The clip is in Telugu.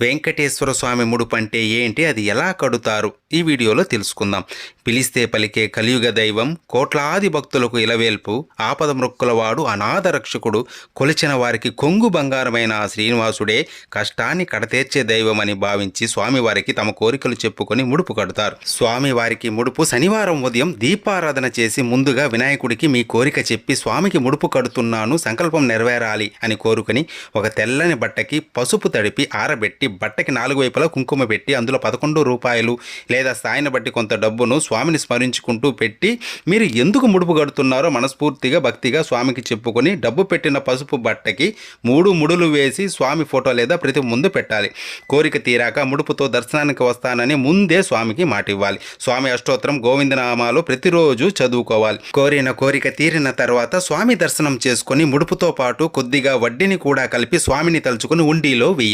వెంకటేశ్వర స్వామి ముడుపు అంటే ఏంటి, అది ఎలా కడుతారు, ఈ వీడియోలో తెలుసుకుందాం. పిలిస్తే పలికే కలియుగ దైవం, కోట్లాది భక్తులకు ఇలవేల్పు, ఆపద మృక్కులవాడు, అనాథ రక్షకుడు, కొలిచిన వారికి కొంగు బంగారమైన ఆ శ్రీనివాసుడే కష్టాన్ని కడతీర్చే దైవం అని భావించి స్వామివారికి తమ కోరికలు చెప్పుకొని ముడుపు కడతారు. స్వామివారికి ముడుపు శనివారం ఉదయం దీపారాధన చేసి ముందుగా వినాయకుడికి మీ కోరిక చెప్పి స్వామికి ముడుపు కడుతున్నాను, సంకల్పం నెరవేరాలి అని కోరుకొని ఒక తెల్లని బట్టకి పసుపు తడిపి ఆరబెట్టి బట్టకి 4 వైపులా కుంకుమ పెట్టి అందులో 11 రూపాయలు లేదా స్థాయిని బట్టి కొంత డబ్బును స్వామిని స్మరించుకుంటూ పెట్టి మీరు ఎందుకు ముడుపు కడుతున్నారో మనస్ఫూర్తిగా భక్తిగా స్వామికి చెప్పుకొని డబ్బు పెట్టిన పసుపు బట్టకి 3 ముడులు వేసి స్వామి ఫోటో లేదా ప్రతి ముందు పెట్టాలి. కోరిక తీరాక ముడుపుతో దర్శనానికి వస్తానని ముందే స్వామికి మాట ఇవ్వాలి. స్వామి అష్టోత్తరం గోవిందనామాలు ప్రతిరోజు చదువుకోవాలి. కోరిన కోరిక తీరిన తర్వాత స్వామి దర్శనం చేసుకొని ముడుపుతో పాటు కొద్దిగా వడ్డీని కూడా కలిపి స్వామిని తలుచుకుని ఉండిలో వెయ్యాలి.